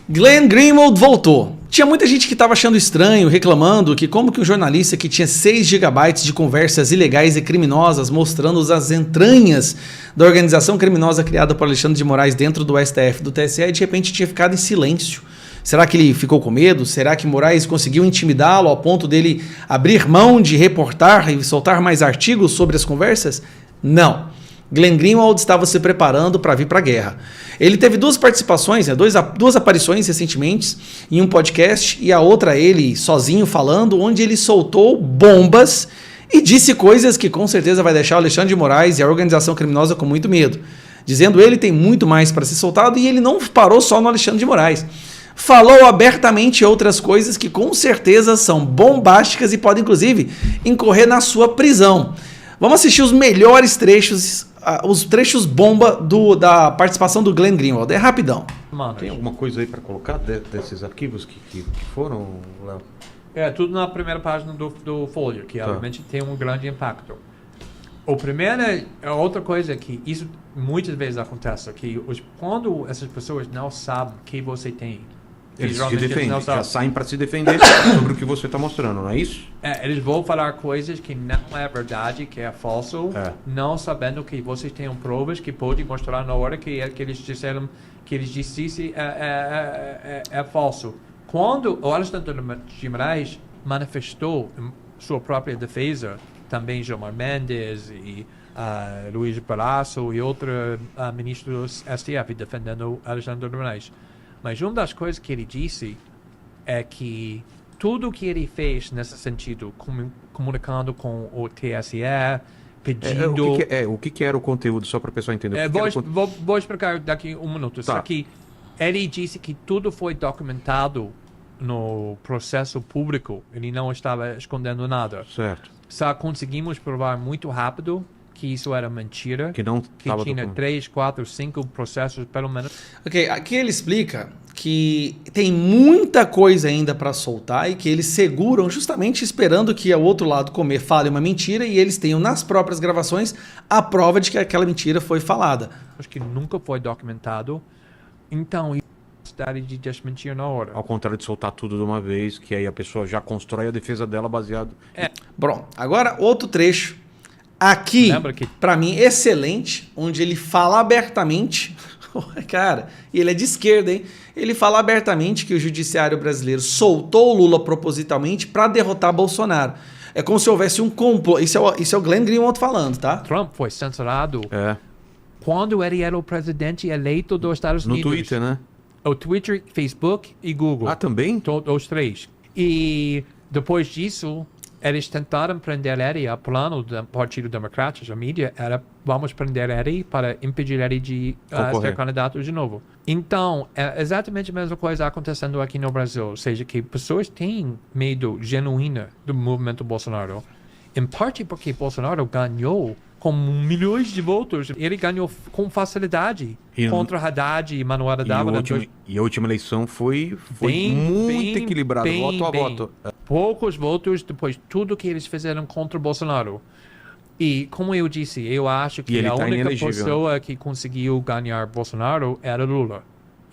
Glenn Greenwald voltou. Tinha muita gente que estava achando estranho, reclamando que como que um jornalista que tinha 6 gigabytes de conversas ilegais e criminosas mostrando as entranhas da organização criminosa criada por Alexandre de Moraes dentro do STF, do TSE, de repente tinha ficado em silêncio. Será que ele ficou com medo? Será que Moraes conseguiu intimidá-lo ao ponto dele abrir mão de reportar e soltar mais artigos sobre as conversas? Não. Glenn Greenwald estava se preparando para vir para a guerra. Ele teve 2 participações, duas aparições recentemente em um podcast e a outra ele sozinho falando, onde ele soltou bombas e disse coisas que com certeza vai deixar o Alexandre de Moraes e a organização criminosa com muito medo. Dizendo ele tem muito mais para ser soltado e ele não parou só no Alexandre de Moraes. Falou abertamente outras coisas que com certeza são bombásticas e podem inclusive incorrer na sua prisão. Vamos assistir os melhores trechos, os trechos bomba da participação do Glenn Greenwald. É rapidão. Mano, tem alguma coisa aí para colocar desses arquivos que foram, Léo? É tudo na primeira página do Folha, que obviamente tem um grande impacto. O primeiro é outra coisa que isso muitas vezes acontece, que quando essas pessoas não sabem o que você tem, eles se defendem, já saem para se defender sobre o que você está mostrando, não é isso? Eles vão falar coisas que não é verdade, que é falso, não sabendo que vocês têm provas que podem mostrar na hora que eles disseram que eles disseram é falso. Quando o Alexandre de Moraes manifestou sua própria defesa, também Gilmar Mendes e Luiz Barroso e outros ministros do STF defendendo Alexandre de Moraes. Mas uma das coisas que ele disse é que tudo que ele fez nesse sentido, comunicando com o TSE, pedindo... O que era o conteúdo, só para o pessoal entender? Vou explicar daqui um minuto. Tá. Só que ele disse que tudo foi documentado no processo público. Ele não estava escondendo nada. Certo. Só conseguimos provar muito rápido que isso era mentira, que tinha 3, 4, 5 processos, pelo menos. Ok, aqui ele explica que tem muita coisa ainda para soltar e que eles seguram justamente esperando que o outro lado fale uma mentira e eles tenham nas próprias gravações a prova de que aquela mentira foi falada. Acho que nunca foi documentado, então de desmentir na hora. Ao contrário de soltar tudo de uma vez, que aí a pessoa já constrói a defesa dela baseado... Bom, agora outro trecho. Aqui, para mim, excelente, onde ele fala abertamente, cara, e ele é de esquerda, hein? Ele fala abertamente que o judiciário brasileiro soltou o Lula propositalmente para derrotar Bolsonaro. É como se houvesse um complô. Isso é o Glenn Greenwald falando, tá? Trump foi censurado quando ele era o presidente eleito dos Estados Unidos. No Twitter, né? O Twitter, Facebook e Google. Ah, também? Os 3. E depois disso... eles tentaram prender ele, o plano do Partido Democrático, a mídia, era vamos prender ele para impedir ele de ser candidato de novo. Então, é exatamente a mesma coisa acontecendo aqui no Brasil, ou seja, que pessoas têm medo genuíno do movimento Bolsonaro, em parte porque Bolsonaro ganhou com milhões de votos, ele ganhou com facilidade contra Haddad e Manuela Dávila. E a última eleição foi muito equilibrada, voto a voto. Poucos votos depois de tudo que eles fizeram contra o Bolsonaro. E, como eu disse, eu acho que a única pessoa que conseguiu ganhar Bolsonaro era Lula.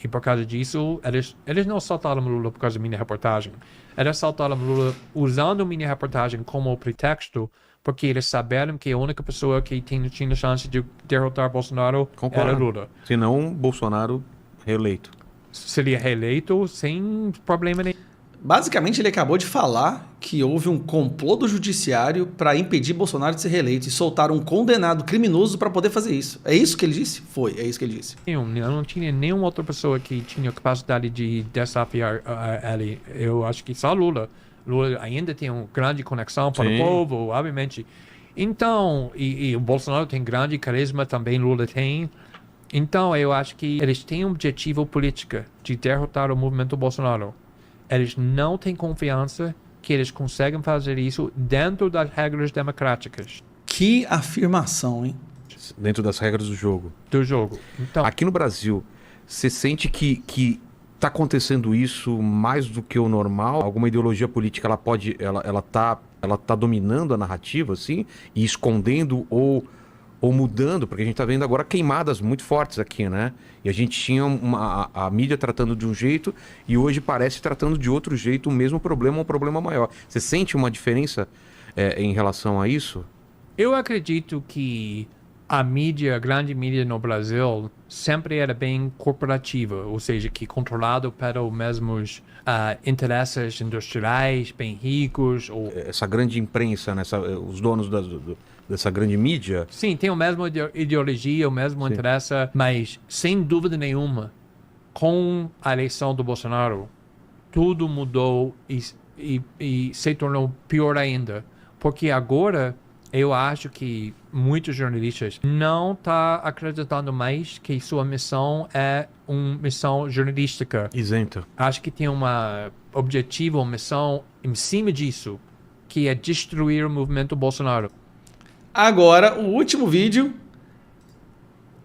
E por causa disso, eles não soltaram Lula por causa da minha reportagem. Eles soltaram Lula usando minha reportagem como pretexto, porque eles saberam que a única pessoa que tinha chance de derrotar Bolsonaro era Lula. Senão, Bolsonaro reeleito. Seria reeleito sem problema nenhum. Basicamente, ele acabou de falar que houve um complô do judiciário para impedir Bolsonaro de ser reeleito e soltar um condenado criminoso para poder fazer isso. É isso que ele disse? É isso que ele disse. Eu não tinha nenhuma outra pessoa que tinha capacidade de desafiar ele. Eu acho que só Lula. Lula ainda tem uma grande conexão para o povo, obviamente. Então, e o Bolsonaro tem grande carisma, também Lula tem. Então, eu acho que eles têm um objetivo político de derrotar o movimento Bolsonaro. Eles não têm confiança que eles conseguem fazer isso dentro das regras democráticas. Que afirmação, hein? Dentro das regras do jogo. Então, aqui no Brasil, você sente que está acontecendo isso mais do que o normal? Alguma ideologia política ela tá dominando a narrativa, assim, e escondendo ou ou mudando, porque a gente está vendo agora queimadas muito fortes aqui, né? E a gente tinha a mídia tratando de um jeito e hoje parece tratando de outro jeito o mesmo problema, um problema maior. Você sente uma diferença em relação a isso? Eu acredito que a mídia, a grande mídia no Brasil, sempre era bem corporativa, ou seja, que controlado pelos mesmos interesses industriais, bem ricos. Essa grande imprensa, né? Os donos dessa grande mídia. Sim, tem a mesma ideologia, o mesmo interesse, mas sem dúvida nenhuma, com a eleição do Bolsonaro, tudo mudou e se tornou pior ainda. Porque agora eu acho que muitos jornalistas não estão acreditando mais que sua missão é uma missão jornalística. Isenta. Acho que tem um objetivo, uma missão em cima disso, que é destruir o movimento Bolsonaro. Agora, o último vídeo,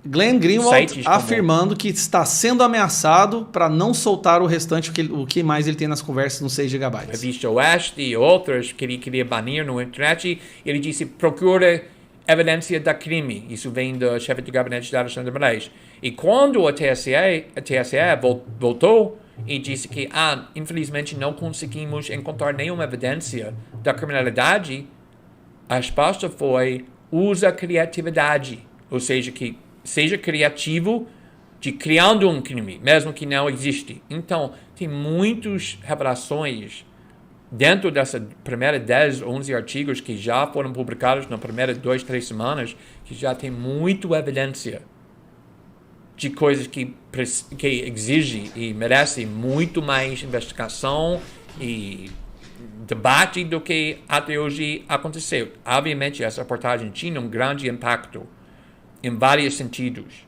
Glenn Greenwald afirmando que está sendo ameaçado para não soltar o restante, o que mais ele tem nas conversas nos 6 GB. A Revista Oeste e outras que ele queria banir no internet. Ele disse, procura evidência da crime. Isso vem do chefe de gabinete de Alexandre de Moraes. E quando a TSE voltou e disse que, infelizmente não conseguimos encontrar nenhuma evidência da criminalidade, a resposta foi, usa criatividade. Ou seja, que seja criativo de criando um crime, mesmo que não existe. Então, tem muitas revelações dentro dessa primeira 10, 11 artigos que já foram publicados nas primeiras 2, 3 semanas, que já tem muita evidência de coisas que exigem e merecem muito mais investigação e debate do que até hoje aconteceu. Obviamente, essa reportagem tinha um grande impacto em vários sentidos,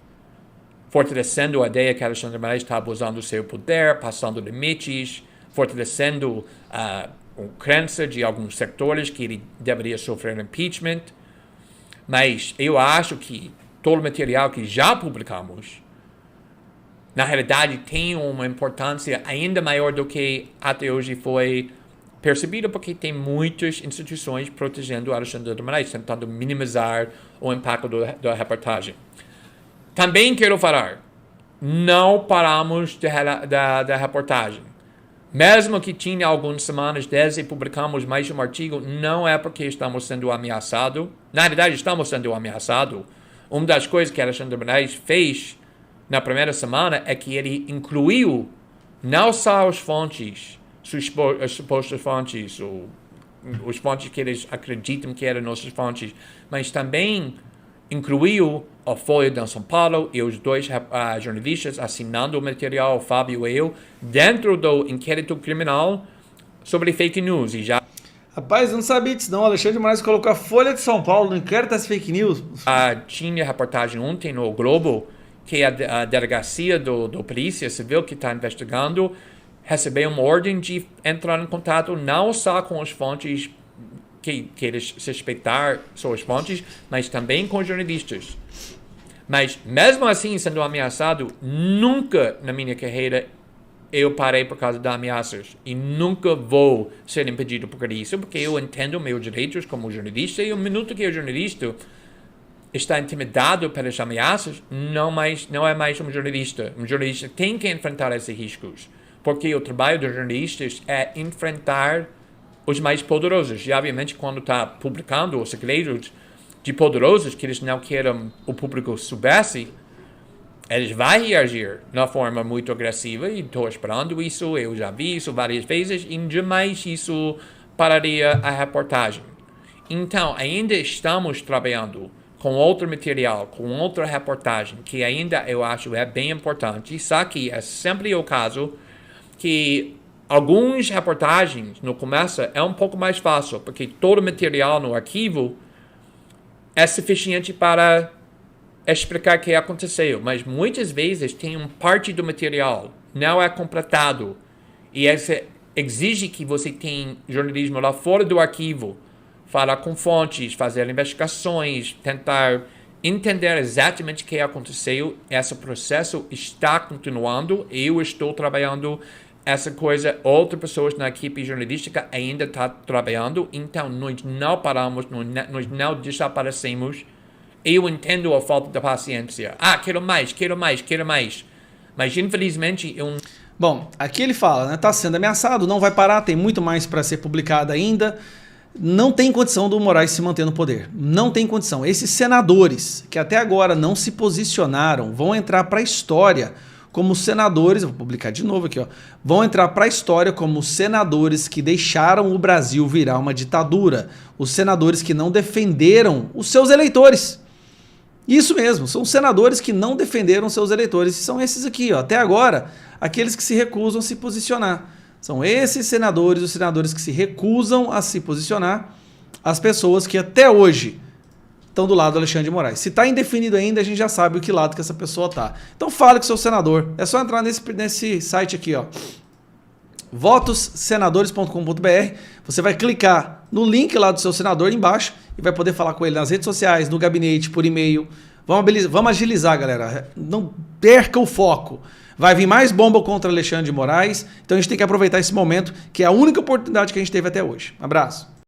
fortalecendo a ideia que Alexandre de Moraes estava usando o seu poder, passando limites, fortalecendo a crença de alguns setores que ele deveria sofrer impeachment. Mas eu acho que todo o material que já publicamos, na realidade, tem uma importância ainda maior do que até hoje foi percebido, porque tem muitas instituições protegendo Alexandre de Moraes, tentando minimizar o impacto da reportagem. Também quero falar, não paramos da reportagem. Mesmo que tinha algumas semanas desde que publicamos mais um artigo, não é porque estamos sendo ameaçados. Na realidade, estamos sendo ameaçados. Uma das coisas que Alexandre de Moraes fez na primeira semana é que ele incluiu não só as fontes, as supostas fontes, ou os fontes que eles acreditam que eram nossas fontes, mas também incluiu a Folha de São Paulo e os dois jornalistas assinando o material, o Fábio e eu, dentro do inquérito criminal sobre fake news. E já... Rapaz, eu não sabia disso não. O Alexandre de Moraes colocou a Folha de São Paulo no inquérito das fake news. Tinha reportagem ontem no Globo que a delegacia do Polícia Civil que está investigando recebeu uma ordem de entrar em contato não só com as fontes que eles suspeitar são as fontes, mas também com jornalistas. Mas mesmo assim, sendo ameaçado, nunca na minha carreira eu parei por causa de ameaças. E nunca vou ser impedido por isso, porque eu entendo meus direitos como jornalista, e o minuto que o jornalista está intimidado pelas ameaças, não é mais um jornalista. Um jornalista tem que enfrentar esses riscos, porque o trabalho dos jornalistas é enfrentar os mais poderosos. E, obviamente, quando está publicando os segredos de poderosos que eles não querem o público soubesse, eles vão reagir de uma forma muito agressiva, e estou esperando isso, eu já vi isso várias vezes, e jamais isso pararia a reportagem. Então, ainda estamos trabalhando com outro material, com outra reportagem, que ainda eu acho é bem importante, só que é sempre o caso que algumas reportagens no começo é um pouco mais fácil, porque todo o material no arquivo é suficiente para explicar o que aconteceu, mas muitas vezes tem uma parte do material não é completado, e exige que você tenha jornalismo lá fora do arquivo, falar com fontes, fazer investigações, tentar entender exatamente o que aconteceu. Esse processo está continuando, eu estou trabalhando essa coisa, outras pessoas na equipe jornalística ainda estão trabalhando, então nós não paramos, nós não desaparecemos Eu entendo a falta de paciência. Quero mais, quero mais, quero mais. Mas, infelizmente, Bom, aqui ele fala, né? Tá sendo ameaçado, não vai parar, tem muito mais para ser publicado ainda. Não tem condição do Moraes se manter no poder. Não tem condição. Esses senadores que até agora não se posicionaram vão entrar para a história como senadores, eu vou publicar de novo aqui, ó, vão entrar para a história como senadores que deixaram o Brasil virar uma ditadura. Os senadores que não defenderam os seus eleitores. Isso mesmo, são senadores que não defenderam seus eleitores. E são esses aqui, ó, até agora, aqueles que se recusam a se posicionar. São esses senadores, os senadores que se recusam a se posicionar, as pessoas que até hoje estão do lado do Alexandre de Moraes. Se está indefinido ainda, a gente já sabe o que lado que essa pessoa está. Então fale com o seu senador. É só entrar nesse site aqui, ó, votossenadores.com.br. Você vai clicar no link lá do seu senador embaixo e vai poder falar com ele nas redes sociais, no gabinete, por e-mail. Vamos agilizar, galera. Não perca o foco. Vai vir mais bomba contra Alexandre de Moraes. Então a gente tem que aproveitar esse momento, que é a única oportunidade que a gente teve até hoje. Abraço.